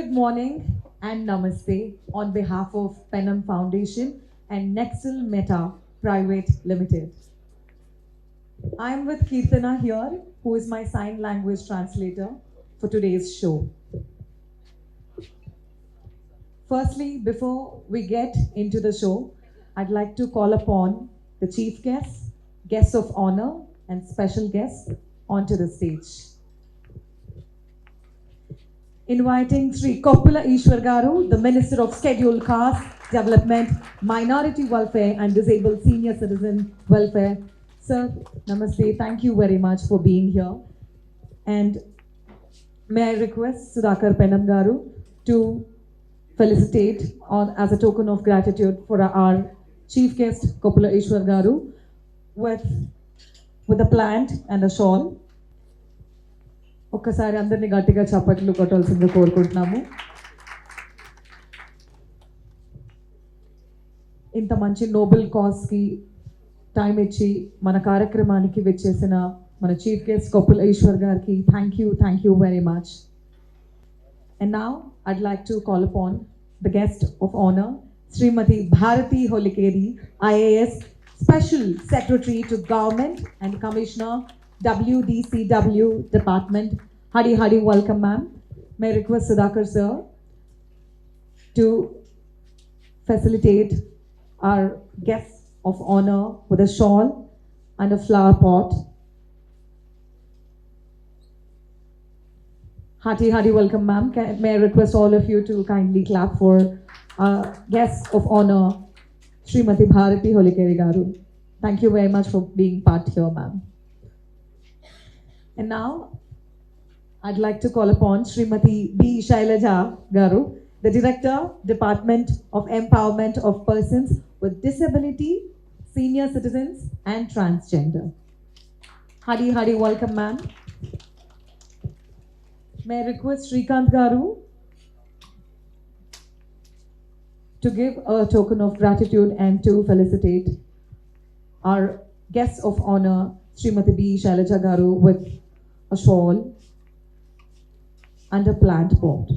Good morning and namaste on behalf of Pennam Foundation and Nextel Meta Private Limited. I am with Kirtana here, who is my sign language translator for today's show. Firstly, before we get into the show, I'd like to call upon the chief guests, guests of honor, and special guests onto the stage. Inviting Sri Koppula Ishwar Garu, the Minister of Scheduled Caste Development, Minority Welfare and Disabled Senior Citizen Welfare. Sir, namaste. Thank you very much for being here. And may I request Sudhakar Pennam Garu to felicitate as a token of gratitude for our chief guest Koppula Ishwar Garu with a plant and a shawl. ఒక్కసారి అందరినీ గట్టిగా చప్పట్లు కొట్టాల్సిందిగా కోరుకుంటున్నాము. ఇంత మంచి Nobel కాజ్కి time ఇచ్చి మన కార్యక్రమానికి వచ్చేసిన మన చీఫ్ గెస్ట్ కొప్పుల ఈశ్వర్ గారికి thank you very much. And now I'd like to call upon the guest of honour Shrimati Bharathi Holikeri, IAS Special Secretary to Government and Commissioner WDCW Department. Hadi, welcome ma'am. May I request Sudhakar sir to facilitate our guests of honor with a shawl and a flower pot. Hadi, welcome ma'am. May I request all of you to kindly clap for our guests of honor, Srimati Bharati Holikeri Garu. Thank you very much for being part here ma'am. And now, I'd like to call upon Srimati B. Shailaja Garu, the Director, Department of Empowerment of Persons with Disability, Senior Citizens and Transgender. Hadi, welcome ma'am. May I request Srikanth Garu to give a token of gratitude and to felicitate our guests of honor, Srimati B. Shailaja Garu, with a shawl and a plant pot.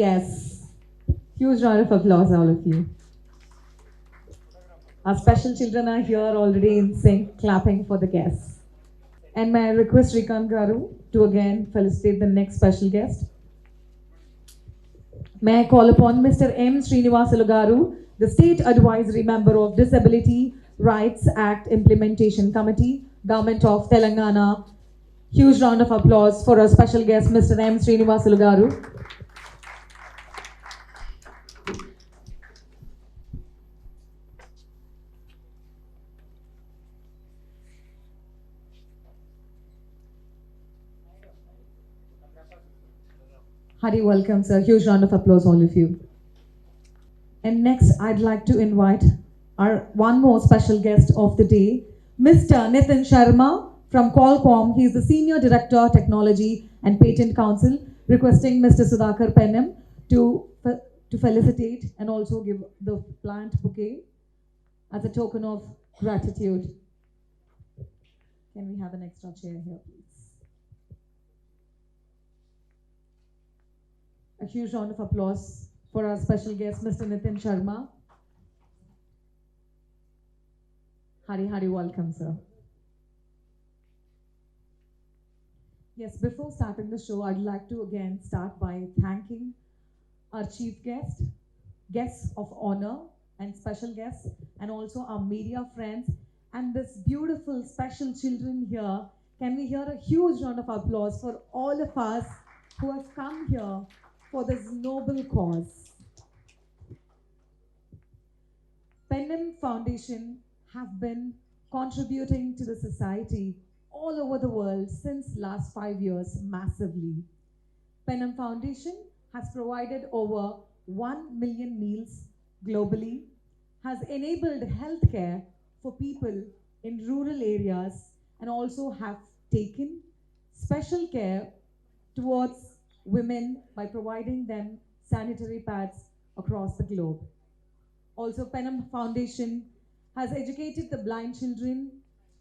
Yes, huge round of applause, all of you. Our special children are here already in sync, clapping for the guests. And may I request Srikanth Garu to again felicitate the next special guest. May I call upon Mr. M. Srinivasalu Garu, the State Advisory Member of Disability Rights Act Implementation Committee, Government of Telangana. Huge round of applause for our special guest, Mr. M. Srinivasalu Garu. Hadi, welcome sir. Huge round of applause, all of you. And next, I'd like to invite our one more special guest of the day, Mr. Nitin Sharma from Qualcomm. He is the Senior Director, Technology and Patent Council, requesting Mr. Sudhakar Pennam to felicitate and also give the plant bouquet as a token of gratitude. Can we have an extra chair here, please? A huge round of applause for our special guest, Mr. Nitin Sharma. Hadi, welcome, sir. Yes, before starting the show, I'd like to again start by thanking our chief guest, guests of honor and special guests, and also our media friends, and this beautiful special children here. Can we hear a huge round of applause for all of us who have come here for this noble cause? Pennam Foundation have been contributing to the society all over the world since last 5 years massively. Pennam Foundation has provided over 1 million meals globally, has enabled healthcare for people in rural areas, and also have taken special care towards women by providing them sanitary pads across the globe. Also, Pennam Foundation has educated the blind children,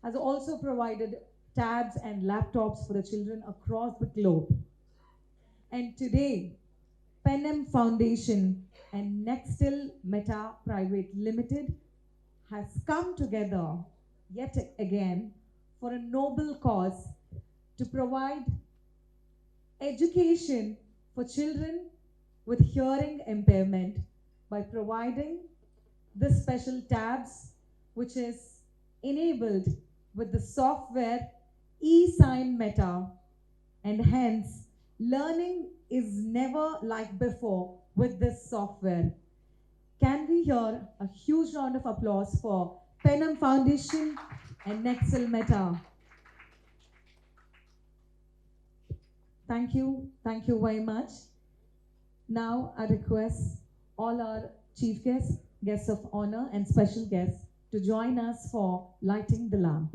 has also provided tabs, and laptops for the children across the globe. And today, Pennam Foundation and Nextel Meta Private Limited has come together yet again for a noble cause to provide education for children with hearing impairment by providing the special tabs which is enabled with the software eSign Meta, and hence learning is never like before with this software. Can we hear a huge round of applause for Pennam Foundation and Nextel Meta? Thank you very much. Now I request all our chief guests, guests of honor, and special guests to join us for lighting the lamp.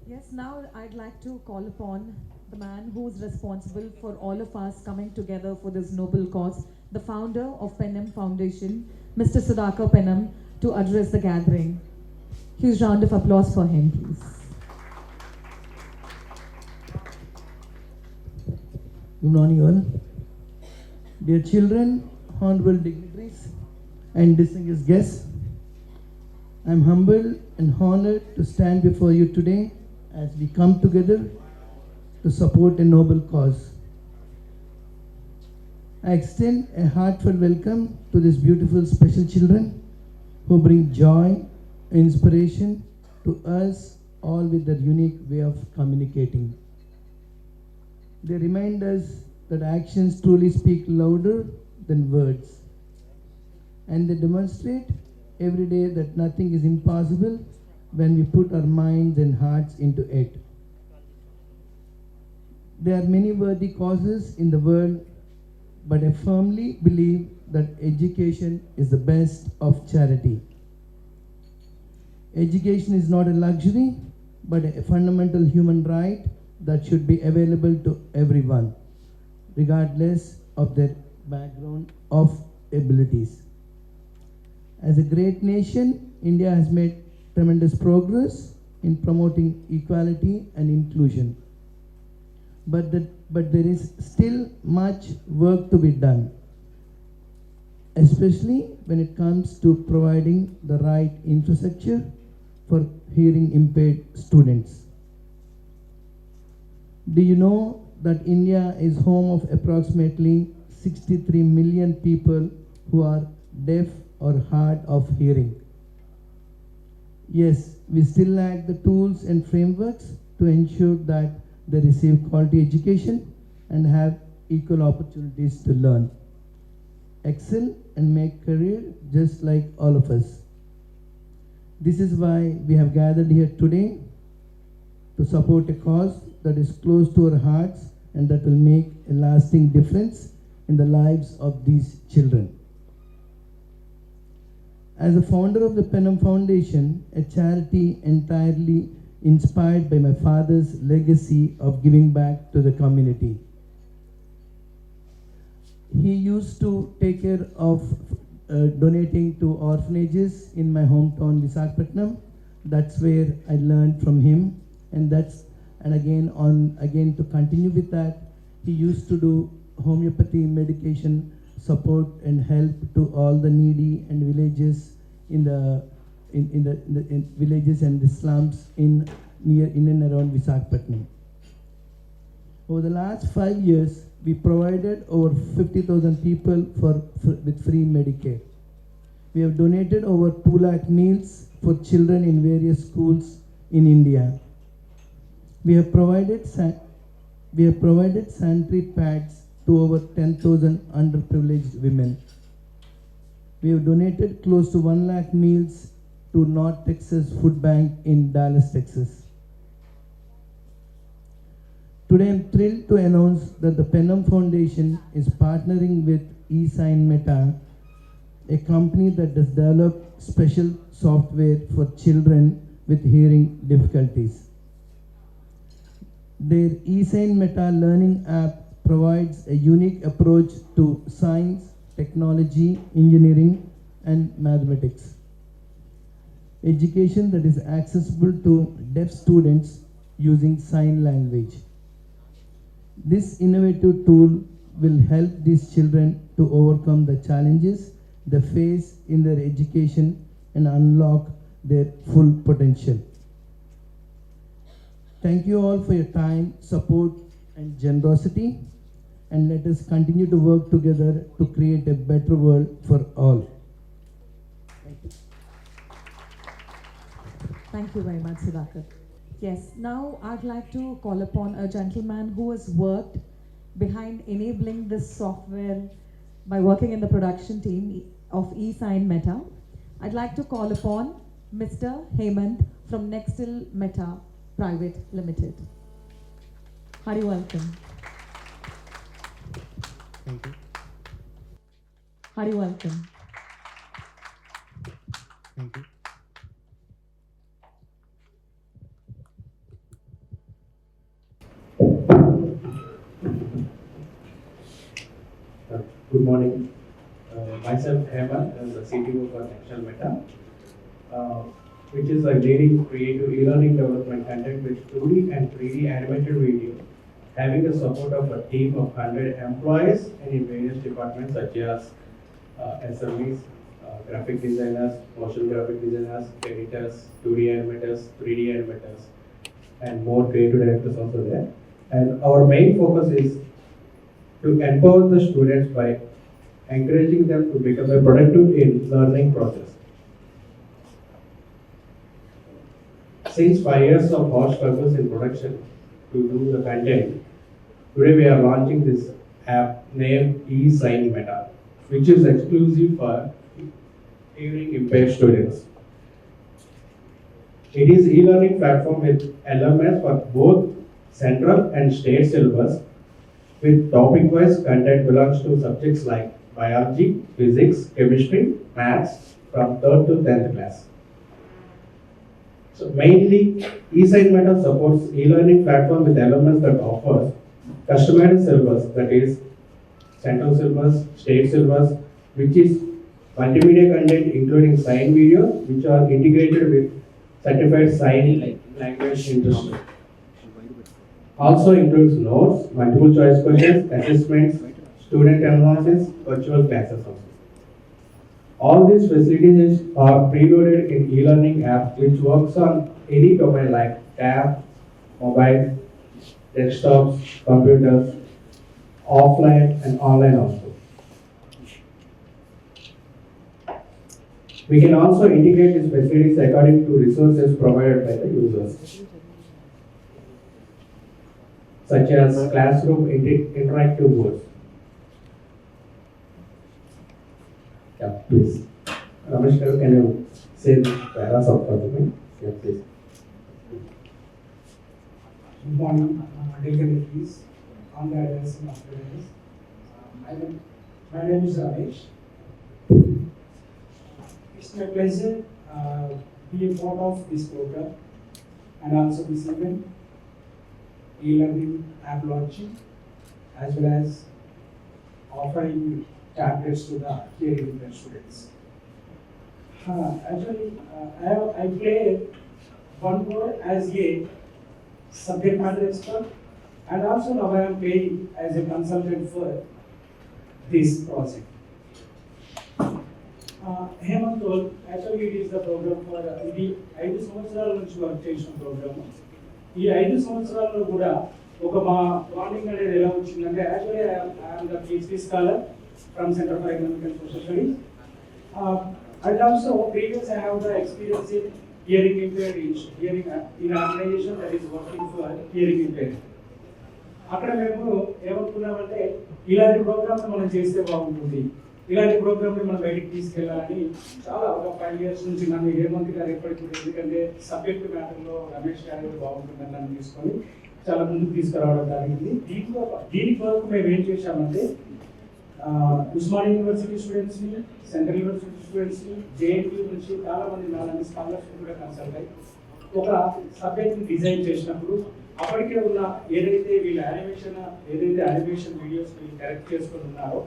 Yes, now I'd like to call upon the man who's responsible for all of us coming together for this noble cause, the founder of Pennam Foundation, Mr. Sudhakar Pennam, to address the gathering. Huge round of applause for him, please. Good morning, all. Dear children, honorable dignitaries, and distinguished guests, I am humbled and honored to stand before you today as we come together to support a noble cause. I extend a heartfelt welcome to these beautiful special children who bring joy, inspiration to us all with their unique way of communicating. They remind us that actions truly speak louder than words, and they demonstrate every day that nothing is impossible when we put our minds and hearts into it. There are many worthy causes in the world, but I firmly believe that education is the best of charity. Education is not a luxury, but a fundamental human right that should be available to everyone, regardless of their background of abilities. As a great nation, India has made tremendous progress in promoting equality and inclusion. But there is still much work to be done, especially when it comes to providing the right infrastructure for hearing impaired students. Do you know that India is home of approximately 63 million people who are deaf or hard of hearing? Yes, we still lack the tools and frameworks to ensure that they receive quality education and have equal opportunities to learn, excel, and make career just like all of us. This is why we have gathered here today to support a cause that is close to our hearts and that will make a lasting difference in the lives of these children. As a founder of the Pennam Foundation, a charity entirely inspired by my father's legacy of giving back to the community. He used to take care of donating to orphanages in my hometown, Visakhapatnam. That's where I learned from him, and again to continue with that, he used to do homeopathy medication support and help to all the needy and villages in the in villages and the slums in and around Visakhapatnam. Over the last 5 years, we provided over 50,000 people with free Medicare. We have donated over 2 lakh meals for children in various schools in India. We have provided sanitary pads to over 10,000 underprivileged women. We have donated close to 1 lakh meals to North Texas Food Bank in Dallas, Texas. Today I am thrilled to announce that the Pennam Foundation is partnering with eSign Meta, a company that does develop special software for children with hearing difficulties. Their eSign Meta learning app provides a unique approach to science, technology, engineering, and mathematics. Education that is accessible to deaf students using sign language. This innovative tool will help these children to overcome the challenges they face in their education and unlock their full potential. Thank you all for your time, support, and generosity, and let us continue to work together to create a better world for all. Thank you. Thank you very much, Sudhakar. Yes, now I'd like to call upon a gentleman who has worked behind enabling this software by working in the production team of eSign Meta. I'd like to call upon Mr. Hemant from Nextel Meta Private Limited. Hearty welcome. Thank you. Hearty welcome. Thank you. Good morning. Myself, Hemant, I'm the CTO for Nextel Meta, which is a leading creative e-learning development content with 2D and 3D animated video, having the support of a team of 100 employees and in various departments such as SMEs, graphic designers, motion graphic designers, editors, 2D animators, 3D animators, and more creative directors also there. And our main focus is to empower the students by encouraging them to become a productive in learning process. Since 5 years of hard struggles in production to do the content, today we are launching this app named eSign Meta, which is exclusive for hearing impaired students. It is e-learning platform with LMS for both central and state syllabus, with topic-wise content belongs to subjects like biology, physics, chemistry, maths from 3rd to 10th class. So mainly, eSign Meta supports e-learning platform with LMS that offers customized syllabus, that is central syllabus, state syllabus, which is multimedia content including sign videos, which are integrated with certified sign language industry. Also includes notes, multiple choice questions, assessments, student analysis, virtual classes also. All these facilities are preloaded in e-learning app which works on any domain like tab, mobile, desktops, computers, offline and online also. We can also integrate these facilities according to resources provided by the users, such as classroom interactive boards. Yeah, please. Ramesh, can you say the paras of me? Yeah, please. Good morning, dignitaries, honorables and hospitals. My name is Ramesh. It's my pleasure being part of this program and also this event, e-learning app launching, as well as offering tablets to the hearing impaired students. Actually, I play one role as a subject matter expert And also now I am paying as a consultant for this project. Hemant told, actually it is the program for ఇది 5 సంవత్సరాల నుంచి work చేసిన programme. ఈ 5 సంవత్సరాల్లో కూడా ఒక మా bonding అనేది ఎలా వచ్చిందంటే actually I'm the PhD scholar from centre for economic and social studies. And also previous I have the experience in hearing impaired hearing in organization that is working for hearing impaired. అక్కడ మేము ఏమనుకున్నామంటే ఇలాంటి programme మనం చేస్తే బాగుంటుంది, ఇలాంటి ప్రోగ్రామ్ని మనం బయటికి తీసుకెళ్ళాలని చాలా ఒక 5 years నుంచి నన్ను హేమంత్ గారు ఎప్పటికీ, ఎందుకంటే సబ్జెక్ట్ మ్యాటర్లో రమేష్ గారు బాగుంటుందని నన్ను తీసుకొని చాలా ముందుకు తీసుకురావడం జరిగింది. దీని కొరకు మేము ఏం చేశామంటే ఉస్మానియా యూనివర్సిటీ స్టూడెంట్స్ని, సెంట్రల్ యూనివర్సిటీ స్టూడెంట్స్ని, JNU నుంచి చాలామంది నాలుగు స్కాలర్స్ కూడా కన్సల్ట్ అయ్యి ఒక సబ్జెక్ట్ని డిజైన్ చేసినప్పుడు అప్పటికే ఉన్న ఏదైతే యానిమేషన్ వీడియోస్ వీళ్ళు కరెక్ట్ చేసుకుని ఉన్నారో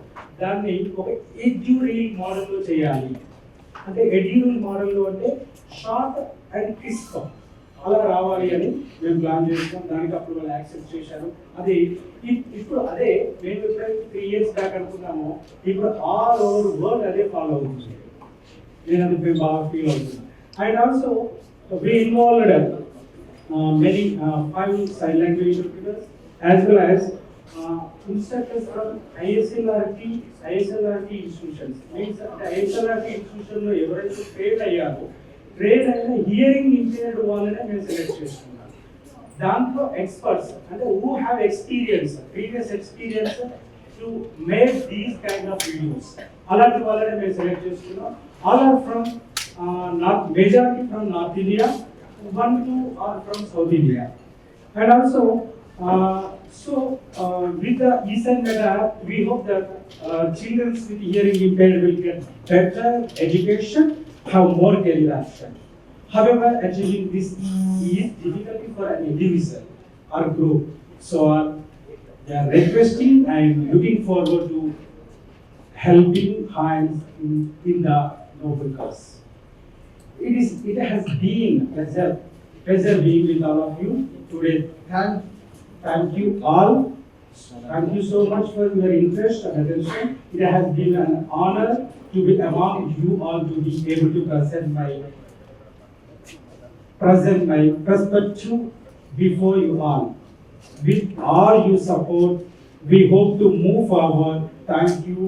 దాన్ని ఒక ఎడ్యూరీల్ మోడల్లో చేయాలి. అంటే ఎడ్యూరీల్ మోడల్లో అంటే షార్ట్ అండ్ క్రిస్ప్ అలా రావాలి అని మేము ప్లాన్ చేస్తాం. దానికి అప్పుడు వాళ్ళు యాక్సెప్ట్ చేశారు. అది ఇప్పుడు అదే మేము ఎప్పుడైతే 3 years బ్యాక్ అనుకున్నామో ఇప్పుడు ఆల్ ఓవర్ వరల్డ్ అదే ఫాలో అవుతుంది. నేను అది బాగా ఫీల్ అవుతున్నాను. And also we involved many 5 sign language interpreters as well as instructors from ISLRT institutions. Means ISLRT institution లో ఎవరైతే ట్రైన్ అయిన హియరింగ్ ఇంపైర్డ్ వాళ్ళనే మేము సెలెక్ట్ చేసుకున్నాం. దాంట్లో ఎక్స్పర్ట్స్ అంటే who have previous experience to make these kind of videos, అలాంటి వాళ్ళనే మేము సెలెక్ట్ చేసుకున్నాం. All are from majority from North India, 1-2 are from South India. And also with the ESN meta, we hope that children with hearing impaired will get better education, have more career option. However, achieving this is difficult for an individual or group. So they are requesting and looking forward to helping hands in the noble cause. It has been a pleasure being with all of you today. Thank you all. Thank you so much for your interest and attention. It has been an honor to be among you all, to be able to present my perspective before you all. With all your support, we hope to move forward. Thank you.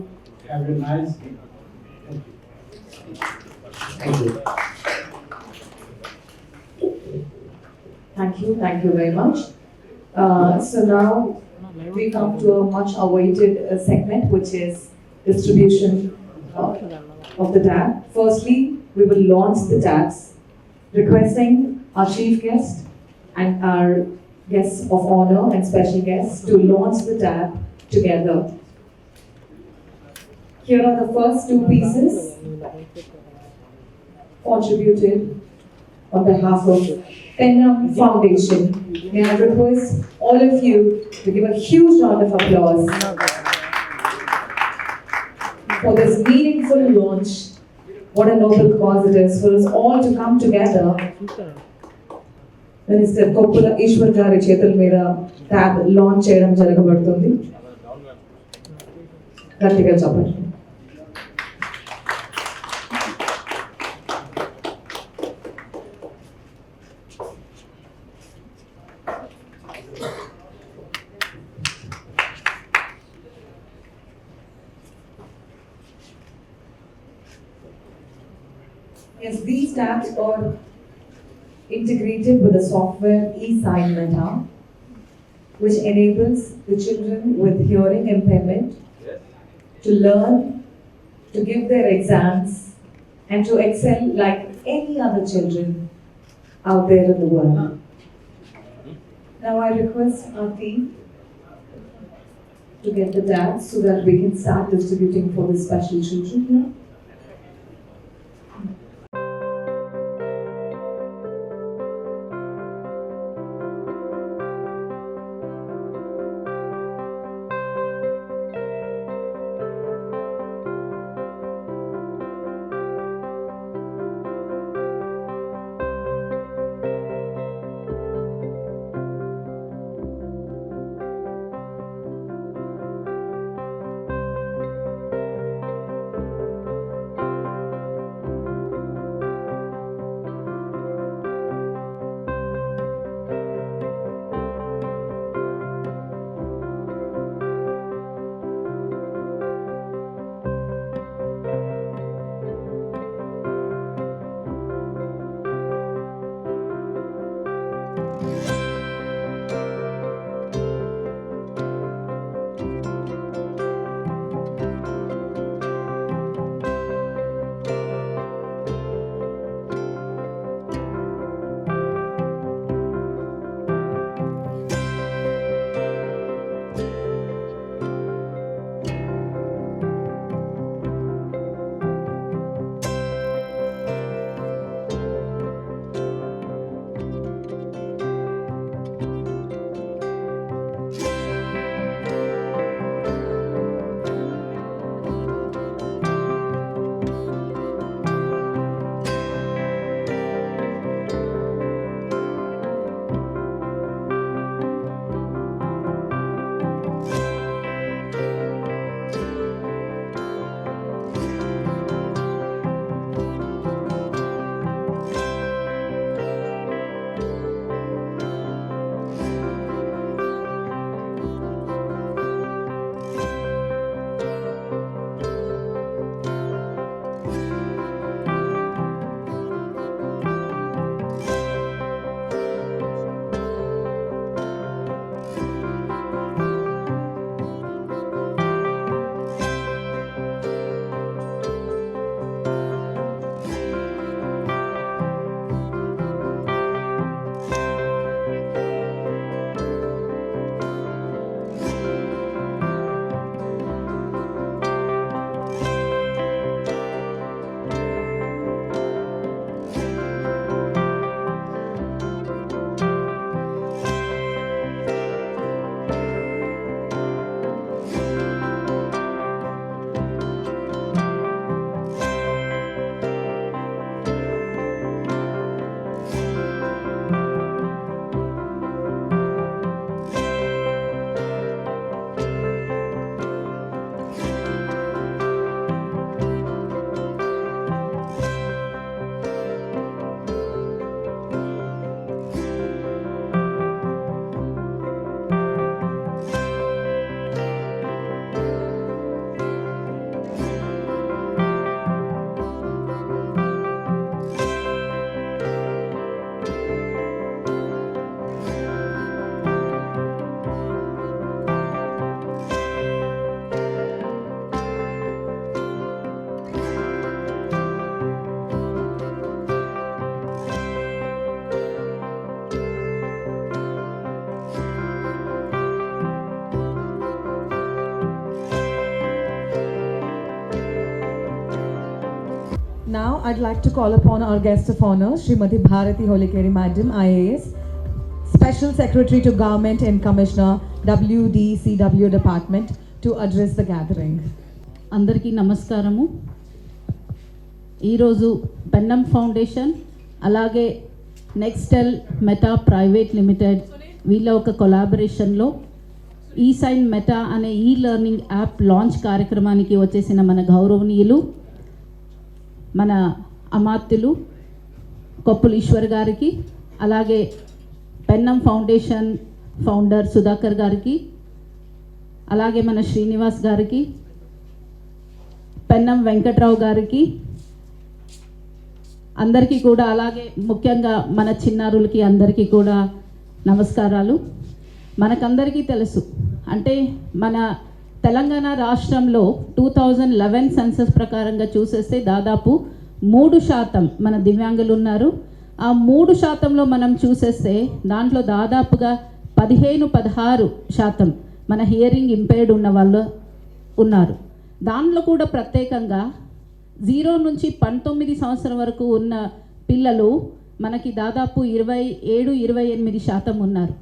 Have a nice day. Thank you. Thank you very much. So now we come to a much awaited segment, which is distribution of the tag. Firstly, we will launch the tags, requesting our chief guest and our guests of honor and special guests to launch the tag together. Here are the first 2 pieces contributed on behalf of Pennam Foundation. May I request all of you to give a huge round of applause for this meaningful launch. What a noble cause it is for us all to come together. Minister Koppula Ishwar గారి చేతుల మీద tab launch చేయడం జరగబడుతుంది. గట్టిగా చెప్పండి. Yes, these tabs are integrated with the software eSign Meta, which enables the children with hearing impairment to learn, to give their exams, and to excel like any other children out there in the world. Now I request our team to get the tabs so that we can start distributing for the special children here. Now I'd like to call upon our guest of honor, Srimati Bharati Holikeri Madam, IAS, Special Secretary to Government and Commissioner, WDCW Department, to address the gathering. అందరికీ నమస్కారము. ఈరోజు పెన్నమ్ foundation అలాగే నెక్స్టెల్ meta private limited వీళ్ళ ఒక కొలాబరేషన్లో ఈ sign meta అనే ఈ learning app launch కార్యక్రమానికి వచ్చేసిన మన గౌరవనీయులు మన అమాత్యులు కొప్పుల ఈశ్వర్ గారికి, అలాగే పెన్నమ్ ఫౌండేషన్ ఫౌండర్ సుధాకర్ గారికి, అలాగే మన శ్రీనివాస్ గారికి, పెన్నం వెంకట్రావు గారికి అందరికీ కూడా, అలాగే ముఖ్యంగా మన చిన్నారులకి అందరికీ కూడా నమస్కారాలు. మనకందరికీ తెలుసు, అంటే మన తెలంగాణ రాష్ట్రంలో 2011 సెన్సస్ ప్రకారంగా చూసేస్తే దాదాపు 3% మన దివ్యాంగులు ఉన్నారు. ఆ 3%లో మనం చూసేస్తే దాంట్లో దాదాపుగా 15-16% మన హియరింగ్ ఇంపైర్డ్ ఉన్న వాళ్ళు ఉన్నారు. దాంట్లో కూడా ప్రత్యేకంగా 0 నుంచి 19 సంవత్సరం వరకు ఉన్న పిల్లలు మనకి దాదాపు 27-28% ఉన్నారు.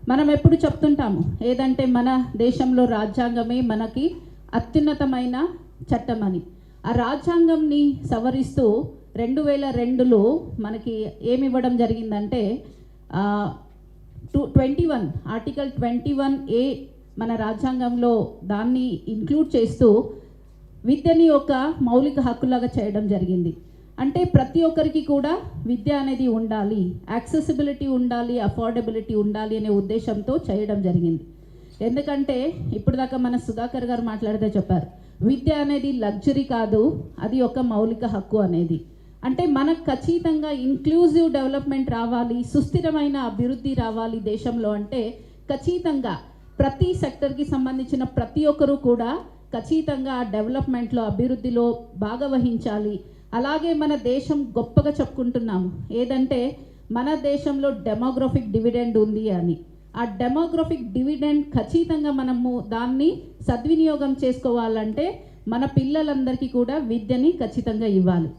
మనం ఎప్పుడు చెప్తుంటాము ఏదంటే మన దేశంలో రాజ్యాంగమే మనకి అత్యున్నతమైన చట్టం అని. ఆ రాజ్యాంగంని సవరిస్తూ 2002లో మనకి ఏమి ఇవ్వడం జరిగిందంటే 21 ఆర్టికల్ 21A మన రాజ్యాంగంలో దాన్ని ఇంక్లూడ్ చేస్తూ విద్యని ఒక మౌలిక హక్కులాగా చేయడం జరిగింది. అంటే ప్రతి ఒక్కరికి కూడా విద్య అనేది ఉండాలి, యాక్సెసిబిలిటీ ఉండాలి, అఫోర్డబిలిటీ ఉండాలి అనే ఉద్దేశంతో చేయడం జరిగింది. ఎందుకంటే ఇప్పుడు దాకా మన సుధాకర్ గారు మాట్లాడితే చెప్పారు, విద్య అనేది లగ్జరీ కాదు, అది ఒక మౌలిక హక్కు అనేది. అంటే మనకు ఖచ్చితంగా ఇంక్లూజివ్ డెవలప్మెంట్ రావాలి, సుస్థిరమైన అభివృద్ధి రావాలి దేశంలో అంటే ఖచ్చితంగా ప్రతి సెక్టర్కి సంబంధించిన ప్రతి ఒక్కరూ కూడా ఖచ్చితంగా ఆ డెవలప్మెంట్లో అభివృద్ధిలో భాగవహించాలి. అలాగే మన దేశం గొప్పగా చెప్పుకుంటున్నాము ఏదంటే మన దేశంలో డెమోగ్రఫిక్ డివిడెండ్ ఉంది అని. ఆ డెమోగ్రఫిక్ డివిడెండ్ ఖచ్చితంగా మనము దాన్ని సద్వినియోగం చేసుకోవాలంటే మన పిల్లలందరికీ కూడా విద్యని ఖచ్చితంగా ఇవ్వాలి.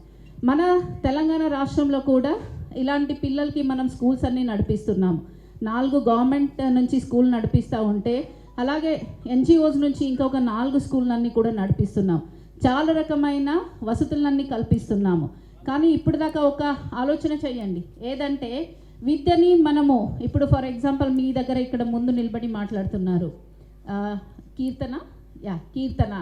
మన తెలంగాణ రాష్ట్రంలో కూడా ఇలాంటి పిల్లలకి మనం స్కూల్స్ అన్నీ నడిపిస్తున్నాము. 4 గవర్నమెంట్ నుంచి స్కూల్ నడిపిస్తూ ఉంటే అలాగే NGOs నుంచి ఇంకొక 4 స్కూళ్ళన్నీ కూడా నడిపిస్తున్నాం. చాలా రకమైన వసతులన్నీ కల్పిస్తున్నాము. కానీ ఇప్పుడు దాకా ఒక ఆలోచన చేయండి ఏదంటే విద్యని మనము ఇప్పుడు ఫర్ ఎగ్జాంపుల్ మీ దగ్గర ఇక్కడ ముందు నిలబడి మాట్లాడుతున్నారు కీర్తన.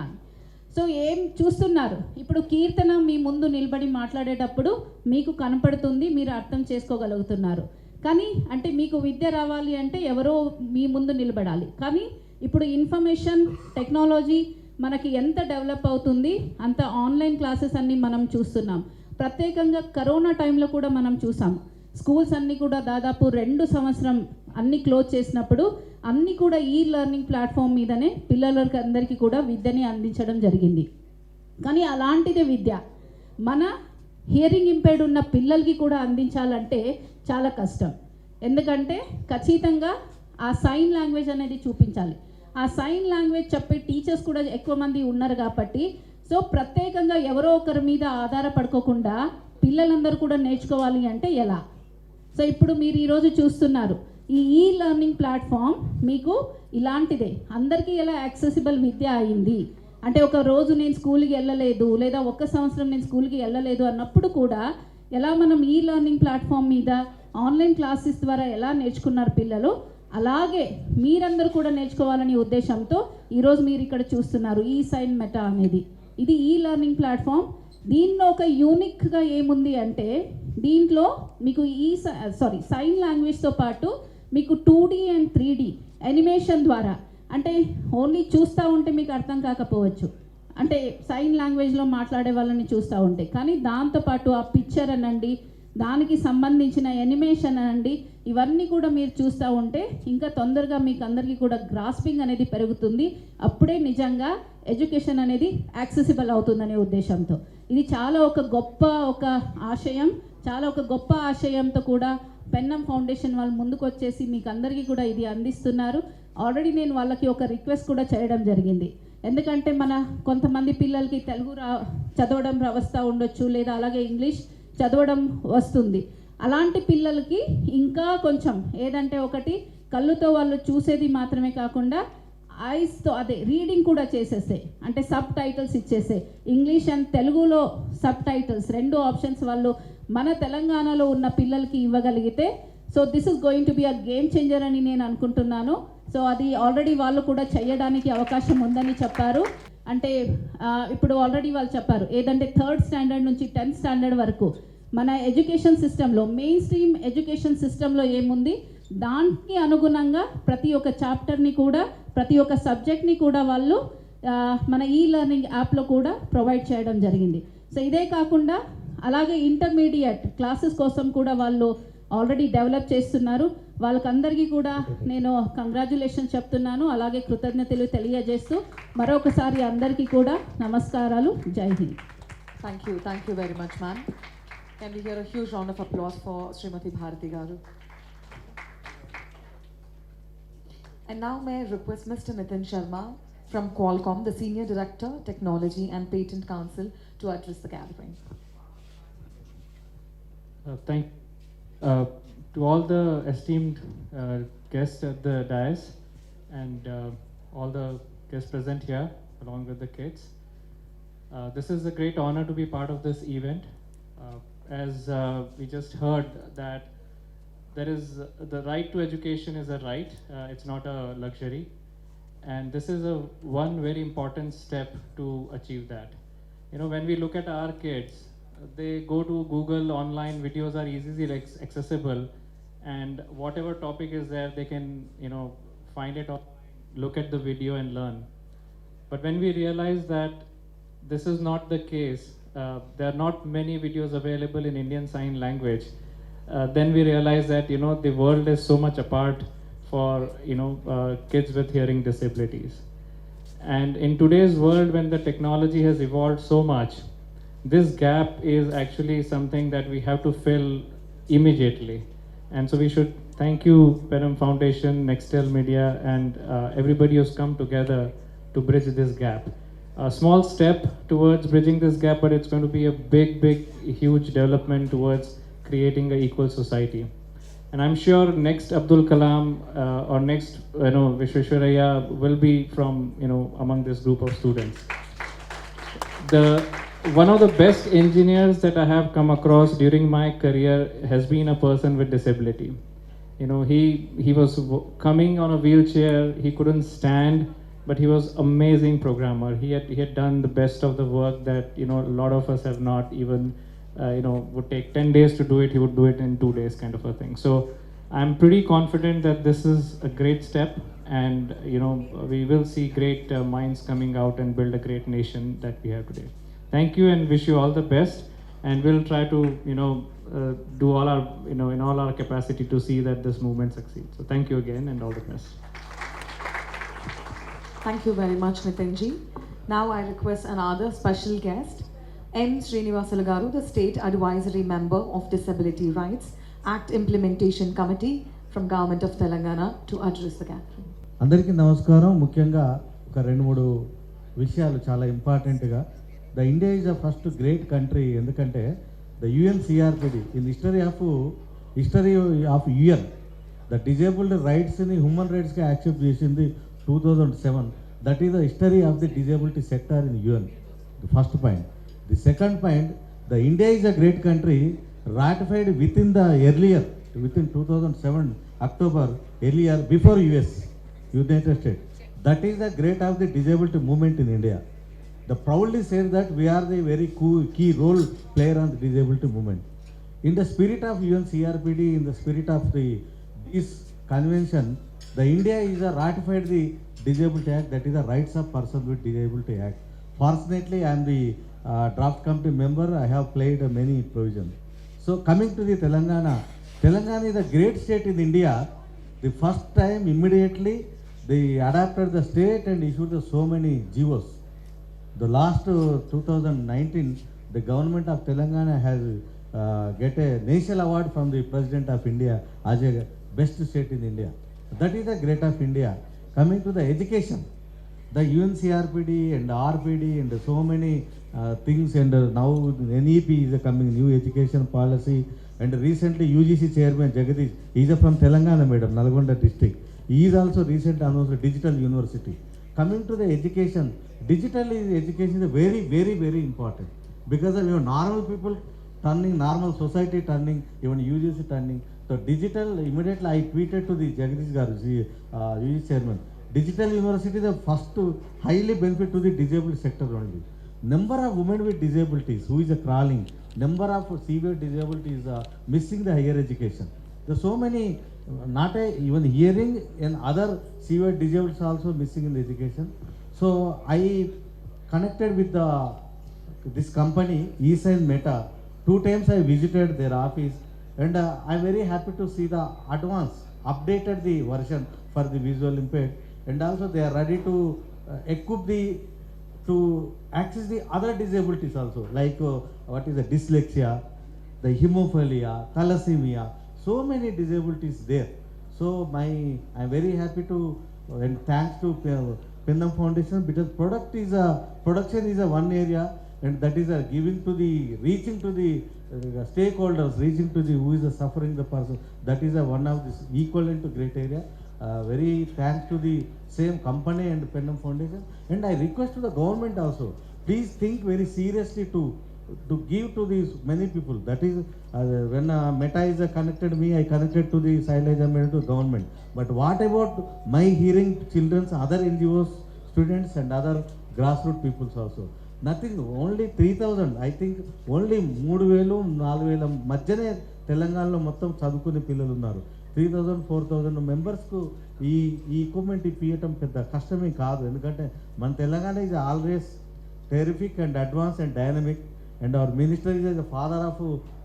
సో ఏం చూస్తున్నారు, ఇప్పుడు కీర్తన మీ ముందు నిలబడి మాట్లాడేటప్పుడు మీకు కనపడుతుంది, మీరు అర్థం చేసుకోగలుగుతున్నారు. కానీ అంటే మీకు విద్య రావాలి అంటే ఎవరో మీ ముందు నిలబడాలి. కానీ ఇప్పుడు ఇన్ఫర్మేషన్ టెక్నాలజీ మనకి ఎంత డెవలప్ అవుతుంది, అంత ఆన్లైన్ క్లాసెస్ అన్నీ మనం చూస్తున్నాం. ప్రత్యేకంగా కరోనా టైంలో కూడా మనం చూసాం, స్కూల్స్ అన్నీ కూడా దాదాపు 2 సంవత్సరం అన్నీ క్లోజ్ చేసినప్పుడు అన్నీ కూడా ఈ లెర్నింగ్ ప్లాట్ఫామ్ మీదనే పిల్లలకి అందరికీ కూడా విద్యని అందించడం జరిగింది. కానీ అలాంటిదే విద్య మన హియరింగ్ ఇంపైర్డ్ ఉన్న పిల్లలకి కూడా అందించాలంటే చాలా కష్టం. ఎందుకంటే ఖచ్చితంగా ఆ సైన్ లాంగ్వేజ్ అనేది చూపించాలి. ఆ సైన్ లాంగ్వేజ్ చెప్పే టీచర్స్ కూడా ఎక్కువ మంది ఉన్నారు కాబట్టి సో ప్రత్యేకంగా ఎవరో ఒకరి మీద ఆధారపడుకోకుండా పిల్లలందరూ కూడా నేర్చుకోవాలి అంటే ఎలా? సో ఇప్పుడు మీరు ఈరోజు చూస్తున్నారు ఈ లెర్నింగ్ ప్లాట్ఫామ్ మీకు ఇలాంటిదే. అందరికీ ఎలా యాక్సెసిబుల్ విద్య అయింది అంటే ఒక రోజు నేను స్కూల్కి వెళ్ళలేదు లేదా 1 సంవత్సరం నేను స్కూల్కి వెళ్ళలేదు అన్నప్పుడు కూడా ఎలా మనం ఈ లెర్నింగ్ ప్లాట్ఫామ్ మీద ఆన్లైన్ క్లాసెస్ ద్వారా ఎలా నేర్చుకున్నారు పిల్లలు, అలాగే మీరందరూ కూడా నేర్చుకోవాలనే ఉద్దేశంతో ఈరోజు మీరు ఇక్కడ చూస్తున్నారు ఈ సైన్ మెటా అనేది. ఇది ఈ లెర్నింగ్ ప్లాట్ఫామ్. దీనిలో ఒక యూనిక్గా ఏముంది అంటే దీంట్లో మీకు సైన్ లాంగ్వేజ్తో పాటు మీకు 2D అండ్ 3D యానిమేషన్ ద్వారా, అంటే ఓన్లీ చూస్తూ ఉంటే మీకు అర్థం కాకపోవచ్చు, అంటే సైన్ లాంగ్వేజ్లో మాట్లాడే వాళ్ళని చూస్తూ ఉంటే, కానీ దాంతోపాటు ఆ పిక్చర్ అనండి, దానికి సంబంధించిన యానిమేషన్ అనండి, ఇవన్నీ కూడా మీరు చూస్తూ ఉంటే ఇంకా తొందరగా మీకు అందరికీ కూడా గ్రాస్పింగ్ అనేది పెరుగుతుంది. అప్పుడే నిజంగా ఎడ్యుకేషన్ అనేది యాక్సెసిబుల్ అవుతుందనే ఉద్దేశంతో ఇది చాలా ఒక గొప్ప ఆశయంతో కూడా పెన్నం ఫౌండేషన్ వాళ్ళు ముందుకు వచ్చేసి మీకు అందరికీ కూడా ఇది అందిస్తున్నారు. ఆల్రెడీ నేను వాళ్ళకి ఒక రిక్వెస్ట్ కూడా చేయడం జరిగింది. ఎందుకంటే మన కొంతమంది పిల్లలకి తెలుగు చదవడం వస్తూ ఉండొచ్చు, లేదా అలాగే ఇంగ్లీష్ చదవడం వస్తుంది. అలాంటి పిల్లలకి ఇంకా కొంచెం ఏదంటే ఒకటి కళ్ళుతో వాళ్ళు చూసేది మాత్రమే కాకుండా ఐస్తో అదే రీడింగ్ కూడా చేసేసే, అంటే సబ్ టైటిల్స్ ఇచ్చేసే, ఇంగ్లీష్ అండ్ తెలుగులో సబ్ టైటిల్స్ 2 ఆప్షన్స్ వాళ్ళు మన తెలంగాణలో ఉన్న పిల్లలకి ఇవ్వగలిగితే so this is going to be a game changer అని నేను అనుకుంటున్నాను. సో అది ఆల్రెడీ వాళ్ళు కూడా చేయడానికి అవకాశం ఉందని చెప్పారు. అంటే ఇప్పుడు ఆల్రెడీ వాళ్ళు చెప్పారు ఏదంటే 3rd స్టాండర్డ్ నుంచి 10th స్టాండర్డ్ వరకు మన ఎడ్యుకేషన్ సిస్టంలో మెయిన్ స్ట్రీమ్ ఎడ్యుకేషన్ సిస్టంలో ఏముంది దానికి అనుగుణంగా ప్రతి ఒక్క చాప్టర్ని కూడా ప్రతి ఒక్క సబ్జెక్ట్ని కూడా వాళ్ళు మన ఈ లెర్నింగ్ యాప్లో కూడా ప్రొవైడ్ చేయడం జరిగింది. సో ఇదే కాకుండా అలాగే ఇంటర్మీడియట్ క్లాసెస్ కోసం కూడా వాళ్ళు ఆల్రెడీ డెవలప్ చేస్తున్నారు. వాళ్ళకందరికీ కూడా నేను కంగ్రాచ్యులేషన్ చెప్తున్నాను, అలాగే కృతజ్ఞతలు తెలియజేస్తూ మరొకసారి అందరికీ కూడా నమస్కారాలు. జై Hind. Thank you very much, ma'am. Can we hear a huge round of applause for Srimati Bharati Garu? And now may I request Mr. Nitin Sharma from Qualcomm, the Senior Director, Technology and Patent Council, to address the gathering. To all the esteemed guests at the dais and all the guests present here along with the kids. This is a great honor to be part of this event. As we just heard that there is the right to education is a right, it's not a luxury, and this is one very important step to achieve that. You know, when we look at our kids, they go to Google, online videos are easily accessible, and whatever topic is there they can find it, look at the video and learn. But when we realize that this is not the case, there are not many videos available in Indian Sign Language, then we realize that the world is so much apart for kids with hearing disabilities. And in today's world, when the technology has evolved so much, this gap is actually something that we have to fill immediately. And so we should thank you, Pennam Foundation, Nextel Media, and everybody who's come together to bridge this gap. A small step towards bridging this gap, but it's going to be a big, huge development towards creating an equal society. And I'm sure next Abdul Kalam or next Vishweshwaraya will be from among this group of students. One of the best engineers that I have come across during my career has been a person with disability. He was coming on a wheelchair, he couldn't stand, but he was amazing programmer. He had done the best of the work that a lot of us have not even would take 10 days to do it. He would do it in 2 days, kind of a thing. So I'm pretty confident that this is a great step, and we will see great minds coming out and build a great nation that we have today. Thank you, and wish you all the best, and we'll try to do all our in all our capacity to see that this movement succeeds. So thank you again, and all the best. Thank you very much, Nitinji. Now I request another special guest, N. Srinivasulu Garu, the State Advisory Member of Disability Rights Act Implementation Committee from Government of Telangana, to address the gathering. అందరికీ నమస్కారం. ముఖ్యంగా ఒక 2-3 విషయాలు చాలా ఇంపార్టెంట్గా. The India is the first great country, ఎందుకంటే the UNCRPD in history of UN the disabled రైట్స్ని human రైట్స్గా యాక్సెప్ట్ చేసింది 2007. That is the history of the disability sector in UN. The first point. The second point, the India is a great country ratified within 2007 October, earlier before United States. That is the great of the disability movement in India. The proudly said that we are the very key role player on the disability movement. In the spirit of UNCRPD, in the spirit of this convention, the India is ratified the Disability Act, that is the Rights of Persons with Disability Act. Fortunately, I am the draft committee member. I have played many provisions. So coming to the Telangana is a great state in India. The first time immediately they adapted the state and issued so many GOs. The last 2019, the government of Telangana has get a national award from the President of India as a best state in India. That is the great of India. Coming to the education, The UNCRPD and RPD and so many things, and now NEP is coming, new education policy, and recently UGC chairman Jagadish, he is from Telangana, madam, Nalgonda district. He is also recently announced digital university. Coming to the education, digital education is very, very, very important, because of normal people turning, normal society turning, even UGC turning. So digital, immediately I tweeted to the Jagadish Garu, UGC chairman, digital university is the first to highly benefit to the disabled sector only. Number of women with disabilities who is crawling, number of severe disabilities missing the higher education. There are so many, even hearing and other severe disabled also missing in the education. So I connected with this company, eSign Meta. 2 times I visited their office, and I'm very happy to see the updated the version for the visual impaired, and also they are ready to equip to access the other disabilities also, like what is the dyslexia, the hemophilia, thalassemia, so many disabilities there. So I'm very happy to, and thanks to Pennam Foundation, because production is a one area, and that is giving to the, reaching to the stakeholders, reaching to the who is suffering the person. That is one of this equivalent to great area. Very thanks to the same company and Pennam Foundation, and I request to the government also, please think very seriously to give to these many people. That is when Meta is connected me, I connected to the silage amendment to government. But what about my hearing children's, other NGOs, students and other grassroots peoples also? Nothing, only 3,000, I think only 3,000, 4,000 మధ్యనే తెలంగాణలో మొత్తం చదువుకునే పిల్లలు ఉన్నారు. 3,000, 4,000 మెంబర్స్కు ఈ equipment ఇప్పించడం పెద్ద కష్టమే కాదు, ఎందుకంటే మన Telangana is always terrific and advanced and dynamic, and our minister is the father of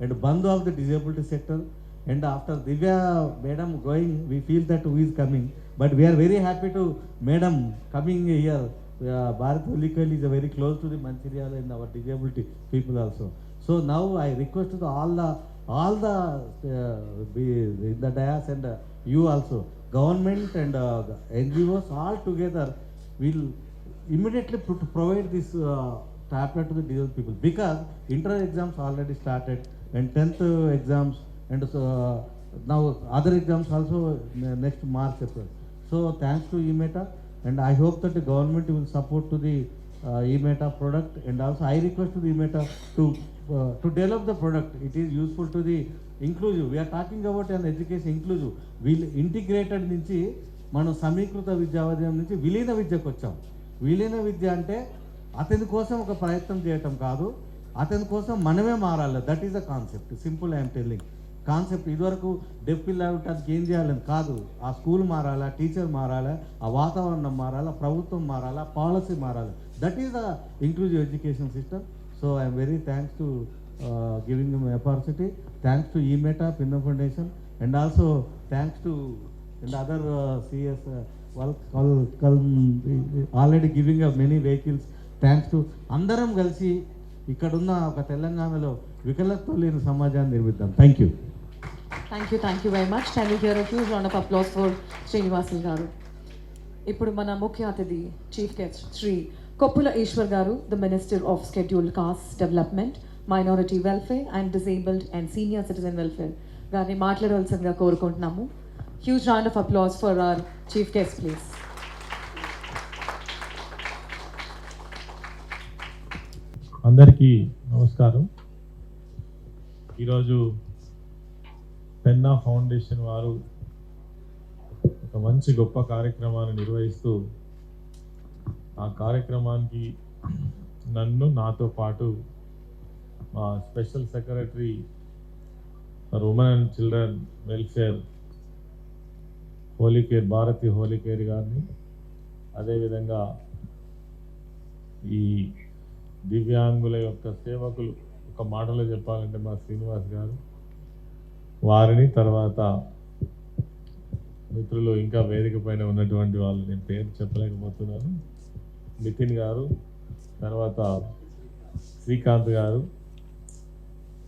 and bandhu of the disabled sector. And after Divya madam going, we feel that who is coming, but we are very happy to madam coming here. Bharat Holikal is very close to the Mancherial and our disabled people also. So now I request to all the in the dais and you also, government and NGOs all together will immediately provide this tablet to the disabled people, because inter exams already started and 10th exams, and now other exams also next March, April. So thanks to eMeta, and I hope that the government will support to the eMeta product, and also I request to the eMeta to develop the product. It is useful to the inclusive. We are talking about an education inclusive. Will integrated నుంచి మనం సమీకృత విద్యావధం నుంచి విలీన విద్యకు వచ్చాం. విలీన విద్య అంటే అతని కోసం ఒక ప్రయత్నం చేయటం కాదు, అతని కోసం మనమే మారాలి. That is the concept. Simple I'm telling concept. ఇదివరకు డెఫ్ పిల్లలకి అది ఏం చేయాలని కాదు, ఆ స్కూల్ మారాలా, టీచర్ మారాలా, ఆ వాతావరణం మారాలా, ప్రభుత్వం మారాలా, పాలసీ మారాలి. That is the inclusive education system. So I'm very thanks to giving me opportunity. Thanks to eMeta, Pennam Foundation, and also thanks to and other CS already giving up many vehicles. Thanks to అందరం కలిసి ఇక్కడున్న ఒక తెలంగాణలో వికలత్వం లేని సమాజాన్ని నిర్మిద్దాం. Thank you. Thank you very much. Can we hear a huge round of applause for Srinivasal garu? ఇప్పుడు మన ముఖ్య అతిథి చీఫ్ గెస్ట్ శ్రీ కొప్పుల ఈశ్వర్ గారు, the minister of scheduled cost development, minority welfare and disabled and senior citizen welfare గారిని మాట్లాడవలసిందిగా కోరుకుంటున్నాము. Huge round of applause for our chief guest please. అందరికీ నమస్కారం. ఈరోజు పెన్నా ఫౌండేషన్ వారు ఒక మంచి గొప్ప కార్యక్రమాన్ని నిర్వహిస్తూ, ఆ కార్యక్రమానికి నన్ను, నాతో పాటు మా special secretary for women and children welfare Holikeri, Bharati Holikeri గారిని, అదేవిధంగా ఈ దివ్యాంగుల యొక్క సేవకులు, ఒక మాటలో చెప్పాలంటే మా శ్రీనివాస్ గారు, వారిని, తర్వాత మిత్రులు ఇంకా వేదిక పైన ఉన్నటువంటి వాళ్ళు, నేను పేరు చెప్పలేకపోతున్నాను, నితిన్ గారు, తర్వాత శ్రీకాంత్ గారు,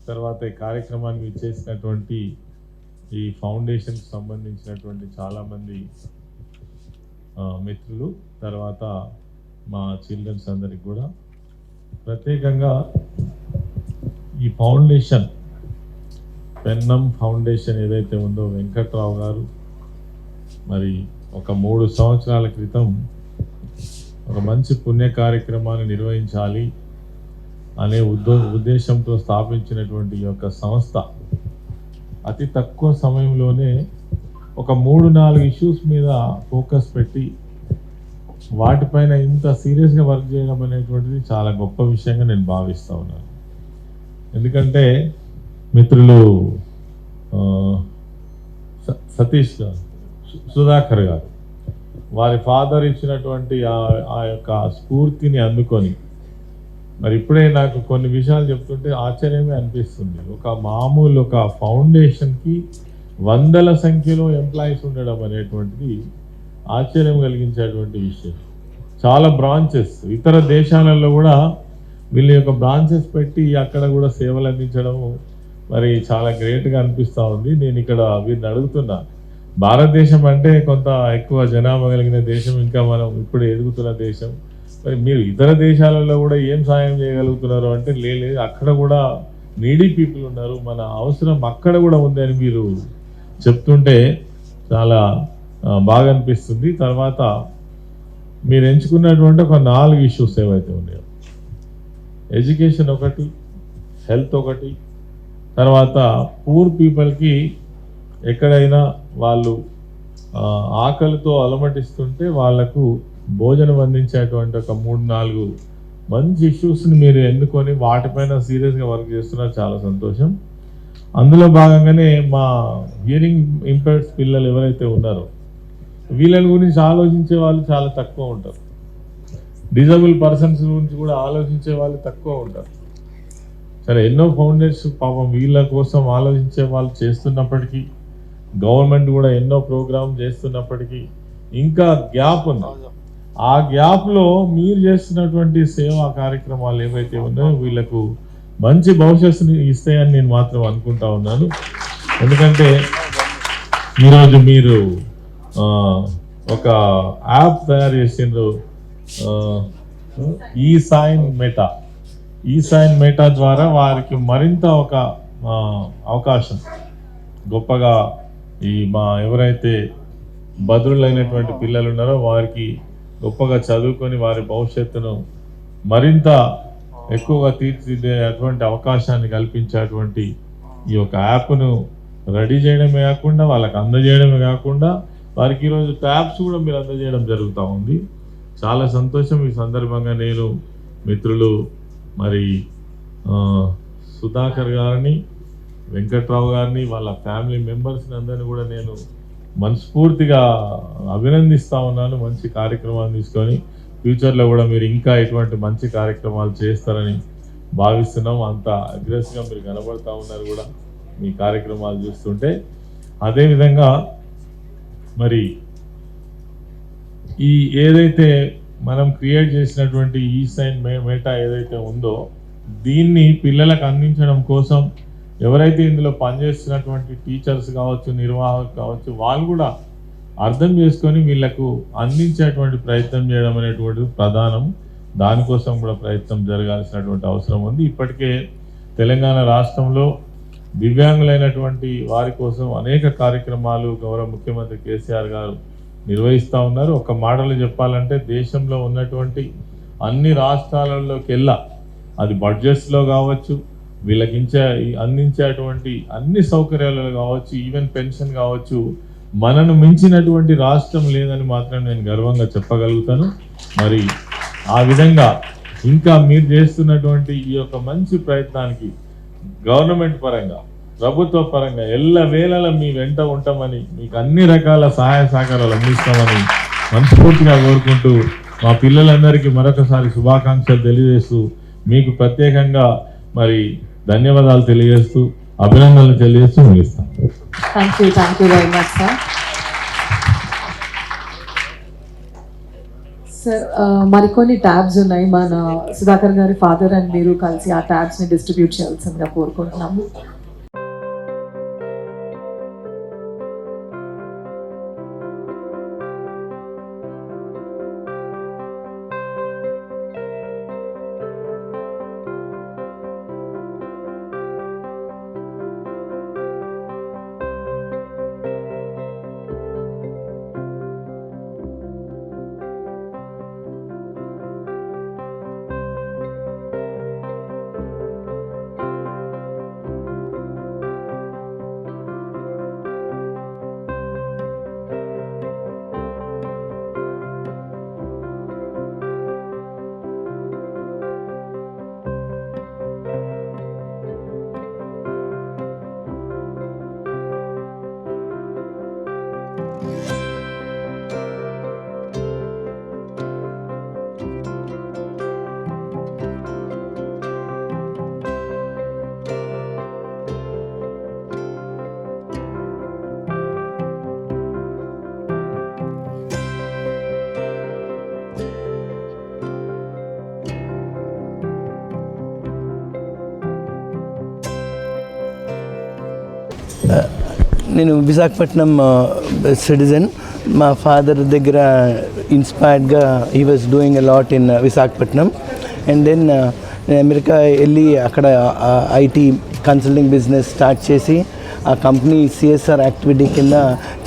తర్వాత ఈ కార్యక్రమానికి ఇచ్చేసినటువంటి ఈ ఫౌండేషన్కి సంబంధించినటువంటి చాలామంది మిత్రులు, తర్వాత మా చిల్డ్రన్స్ అందరికి కూడా ప్రత్యేకంగా ఈ ఫౌండేషన్ పెన్నం ఫౌండేషన్ ఏదైతే ఉందో వెంకట్రావు గారు మరి ఒక 3 సంవత్సరాల క్రితం ఒక మంచి పుణ్య కార్యక్రమాన్ని నిర్వహించాలి అనే ఉద్దేశంతో స్థాపించినటువంటి ఈ యొక్క సంస్థ అతి తక్కువ సమయంలోనే ఒక 3-4 ఇష్యూస్ మీద ఫోకస్ పెట్టి వాటిపైన ఇంత సీరియస్గా వర్క్ చేయడం అనేటువంటిది చాలా గొప్ప విషయంగా నేను భావిస్తూ ఉన్నాను. ఎందుకంటే మిత్రులు సతీష్ గారు, సుధాకర్ గారు వారి ఫాదర్ ఇచ్చినటువంటి ఆ యొక్క స్ఫూర్తిని అందుకొని మరి ఇప్పుడే నాకు కొన్ని విషయాలు చెప్తుంటే ఆశ్చర్యమే అనిపిస్తుంది. ఒక మామూలు ఒక ఫౌండేషన్కి వందల సంఖ్యలో ఎంప్లాయీస్ ఉండడం అనేటువంటిది ఆశ్చర్యం కలిగించేటువంటి విషయం. చాలా బ్రాంచెస్ ఇతర దేశాలలో కూడా వీళ్ళ యొక్క బ్రాంచెస్ పెట్టి అక్కడ కూడా సేవలు అందించడం మరి చాలా గ్రేట్గా అనిపిస్తూ ఉంది. నేను ఇక్కడ వీరిని అడుగుతున్నా, భారతదేశం అంటే కొంత ఎక్కువ జనాభా కలిగిన దేశం, ఇంకా మనం ఇప్పుడు ఎదుగుతున్న దేశం, మరి మీరు ఇతర దేశాలలో కూడా ఏం సాయం చేయగలుగుతున్నారు అంటే లేదు, అక్కడ కూడా నీడీ పీపుల్ ఉన్నారు, మన అవసరం అక్కడ కూడా ఉంది అని మీరు చెప్తుంటే చాలా బాగా అనిపిస్తుంది. తర్వాత మీరు ఎంచుకున్నటువంటి ఒక 4 ఇష్యూస్ ఏవైతే ఉన్నాయో, ఎడ్యుకేషన్ ఒకటి, హెల్త్ ఒకటి, తర్వాత పూర్ పీపుల్కి ఎక్కడైనా వాళ్ళు ఆకలితో అలమటిస్తుంటే వాళ్లకు భోజనం అందించేటువంటి ఒక 3-4 మంచి ఇష్యూస్ని మీరు ఎన్నుకొని వాటిపైన సీరియస్గా వర్క్ చేస్తున్నారు, చాలా సంతోషం. అందులో భాగంగానే మా హియరింగ్ ఇంపైర్డ్స్ పిల్లలు ఎవరైతే ఉన్నారో వీళ్ళని గురించి ఆలోచించే వాళ్ళు చాలా తక్కువ ఉంటారు. డిజబుల్ పర్సన్స్ గురించి కూడా ఆలోచించే వాళ్ళు తక్కువ ఉంటారు. సరే, ఎన్నో ఫౌండేషన్స్ పాపం వీళ్ళ కోసం ఆలోచించే వాళ్ళు చేస్తున్నప్పటికీ, గవర్నమెంట్ కూడా ఎన్నో ప్రోగ్రామ్ చేస్తున్నప్పటికీ ఇంకా గ్యాప్ ఉంది. ఆ గ్యాప్లో మీరు చేస్తున్నటువంటి సేవా కార్యక్రమాలు ఏవైతే ఉన్నాయో వీళ్ళకు మంచి భవిష్యత్తుని ఇస్తాయని నేను మాత్రం అనుకుంటా ఉన్నాను. ఎందుకంటే ఈరోజు మీరు ఒక యాప్ తయారు చేసిండ్రు, ఈ సైన్ మెటా ద్వారా వారికి మరింత ఒక అవకాశం గొప్పగా ఈ మా ఎవరైతే బదులైనటువంటి పిల్లలు ఉన్నారో వారికి గొప్పగా చదువుకొని వారి భవిష్యత్తును మరింత ఎక్కువగా తీర్చిదిద్దే అటువంటి అవకాశాన్ని కల్పించేటువంటి ఈ యొక్క యాప్ను రెడీ చేయడమే కాకుండా వాళ్ళకి అందజేయడమే కాకుండా వారికి ఈరోజు ట్యాబ్స్ కూడా మీరు అందజేయడం జరుగుతూ ఉంది. చాలా సంతోషం. ఈ సందర్భంగా నేను మిత్రులు మరి సుధాకర్ గారిని, వెంకట్రావు గారిని, వాళ్ళ ఫ్యామిలీ మెంబర్స్ని అందరినీ కూడా నేను మనస్ఫూర్తిగా అభినందిస్తూ ఉన్నాను. మంచి కార్యక్రమాన్ని తీసుకొని ఫ్యూచర్లో కూడా మీరు ఇంకా ఇటువంటి మంచి కార్యక్రమాలు చేస్తారని భావిస్తున్నాం. అంత అగ్రెసివ్గా మీరు కనబడుతూ ఉన్నారు కూడా మీ కార్యక్రమాలు చూస్తుంటే. అదేవిధంగా మరి ఈ ఏదైతే మనం క్రియేట్ చేసినటువంటి ఈ సైన్ మెటా ఏదైతే ఉందో దీన్ని పిల్లలకు అందించడం కోసం ఎవరైతే ఇందులో పనిచేస్తున్నటువంటి టీచర్స్ కావచ్చు, నిర్వాహకులు కావచ్చు, వాళ్ళు కూడా అర్థం చేసుకొని వీళ్లకు అందించేటువంటి ప్రయత్నం చేయడం అనేటువంటిది ప్రధానం. దానికోసం కూడా ప్రయత్నం జరగాల్సినటువంటి అవసరం ఉంది. ఇప్పటికే తెలంగాణ రాష్ట్రంలో దివ్యాంగులైనటువంటి వారి కోసం అనేక కార్యక్రమాలు గౌరవ ముఖ్యమంత్రి కేసీఆర్ గారు నిర్వహిస్తూ ఉన్నారు. ఒక మాటలో చెప్పాలంటే దేశంలో ఉన్నటువంటి అన్ని రాష్ట్రాలలోకెల్లా అది బడ్జెట్స్లో కావచ్చు, వీళ్ళకి అందించేటువంటి అన్ని సౌకర్యాలలో కావచ్చు, ఈవెన్ పెన్షన్ కావచ్చు, మనను మించినటువంటి రాష్ట్రం లేదని మాత్రం నేను గర్వంగా చెప్పగలుగుతాను. మరి ఆ విధంగా ఇంకా మీరు చేస్తున్నటువంటి ఈ యొక్క మంచి ప్రయత్నానికి గవర్నమెంట్ పరంగా, ప్రభుత్వ పరంగా ఎల్లవేళలా మీ వెంట ఉంటామని, మీకు అన్ని రకాల సహాయ సహకారాలు అందిస్తామని మనస్ఫూర్తిగా కోరుకుంటూ మా పిల్లలందరికీ మరొకసారి శుభాకాంక్షలు తెలియజేస్తూ మీకు ప్రత్యేకంగా మరి ధన్యవాదాలు తెలియజేస్తూ అభినందనలు తెలియజేస్తూ ముగిస్తాం. Thank you very much sir. Sir మరికొన్ని ట్యాబ్స్ ఉన్నాయి. మన సుధాకర్ గారి ఫాదర్ అండ్ మీరు కలిసి ఆ ట్యాబ్స్ని డిస్ట్రిబ్యూట్ చేయాల్సిందిగా కోరుకుంటున్నాము. నేను విశాఖపట్నం సిటిజన్. మా ఫాదర్ దగ్గర ఇన్స్పైర్డ్గా he was doing a lot in Visakhapatnam. And then నేను అమెరికా వెళ్ళి అక్కడ ఐటీ కన్సల్టింగ్ బిజినెస్ స్టార్ట్ చేసి ఆ కంపెనీ సిఎస్ఆర్ యాక్టివిటీ కింద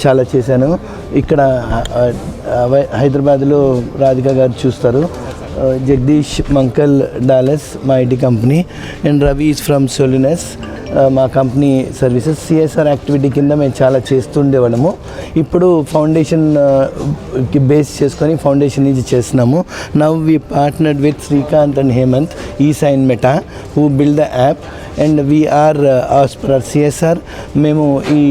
చాలా చేశాను. ఇక్కడ హైదరాబాద్లో రాధిక గారు చూస్తారు. జగదీష్ మంకల్ డాలస్ మా IT company. And Ravi is from Solinas మా కంపెనీ సర్వీసెస్. సిఎస్ఆర్ యాక్టివిటీ కింద మేము చాలా చేస్తుండేవాళ్ళము. ఇప్పుడు ఫౌండేషన్ బేస్ చేసుకొని ఫౌండేషన్ నుంచి చేస్తున్నాము. Now we partnered with Srikanth and Hemanth ఈసైన్ Meta who build the app. And we are as per our CSR మేము ఈ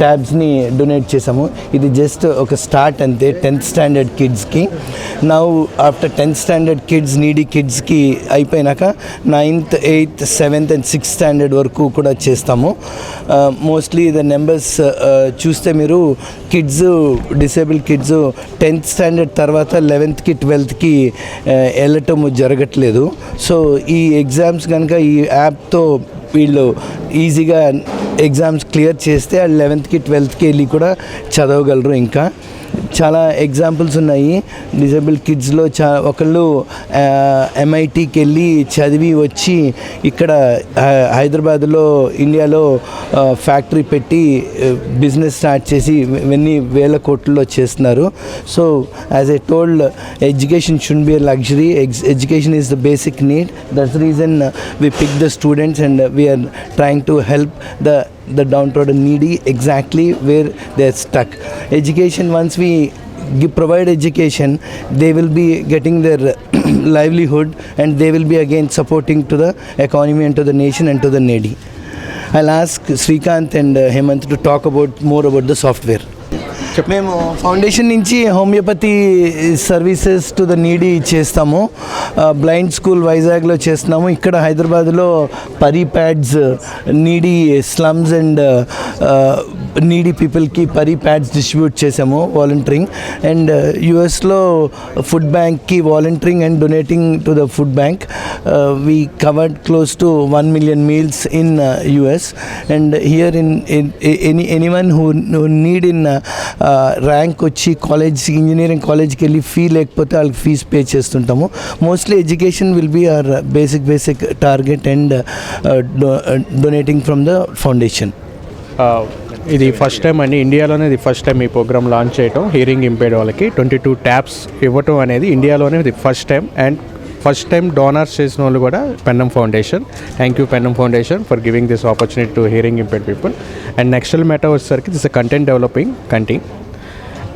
ట్యాబ్స్ని డొనేట్ చేసాము. ఇది జస్ట్ ఒక స్టార్ట్ అంతే 10th స్టాండర్డ్ కిడ్స్కి. Now after 10th standard kids needy కిడ్స్కి అయిపోయినాక 9th 8th 7th and 6th standard వరకు కూడా చేస్తాము. మోస్ట్లీ ద నెంబర్స్ చూస్తే మీరు kids disable kids 10th standard తర్వాత 11th 12th వెళ్ళటం జరగట్లేదు. సో ఈ ఎగ్జామ్స్ కనుక ఈ యాప్తో వీళ్ళు ఈజీగా ఎగ్జామ్స్ క్లియర్ చేస్తే 11th 12th వెళ్ళి కూడా చదవగలరు. ఇంకా చాలా ఎగ్జాంపుల్స్ ఉన్నాయి డిజేబుల్ కిడ్స్లో. ఒకళ్ళు MITకి వెళ్ళి చదివి వచ్చి ఇక్కడ హైదరాబాద్లో ఇండియాలో ఫ్యాక్టరీ పెట్టి బిజినెస్ స్టార్ట్ చేసి ఎన్ని వేల కోట్లలో చేస్తున్నారు. So as I told, education should be a luxury. Education is the basic need. That's the reason we pick the students and we are trying to help the downtrodden needy exactly where they are stuck. Education, once we provide education, they will be getting their livelihood and they will be again supporting to the economy and to the nation and to the needy. I'll ask Srikanth and Hemant to talk more about the software. మేము foundation నుంచి homeopathy services to the needy చేస్తాము. Blind school వైజాగ్లో చేస్తున్నాము. ఇక్కడ హైదరాబాద్లో పరీ pads needy slums and needy పీపుల్కి పరీ ప్యాడ్స్ డిస్ట్రిబ్యూట్ చేసాము వాలంటీరింగ్. అండ్ యుఎస్లో ఫుడ్ బ్యాంక్కి volunteering and donating to the food bank. We covered close to 1 million meals in US. And here in anyone who need in rank వచ్చి engineering కాలేజ్కి వెళ్ళి fee లేకపోతే వాళ్ళకి ఫీజ్ పే చేస్తుంటాము. Mostly education will be our basic target and donating from the foundation. ఇది first time అండి, ఇండియాలోనే ఇది ఫస్ట్ టైం ఈ ప్రోగ్రామ్ లాంచ్ చేయటం. హియరింగ్ ఇంపైర్డ్ వాళ్ళకి 22 ట్యాబ్స్ ఇవ్వటం అనేది ఇండియాలోనే ఇది first time. And first time donors చేసిన వాళ్ళు కూడా Pennam foundation. Thank you Pennam foundation for giving this opportunity to hearing impaired people. And నెక్స్టల్ మెటా వచ్చేసరికి this content developing counting.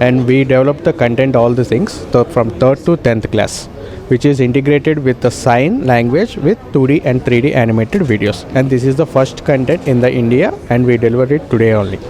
And we develop the content, all the things, from 3rd to 10th class, which is integrated with the sign language with 2D and 3D animated videos. And this is the first content in the India, and we deliver it today only.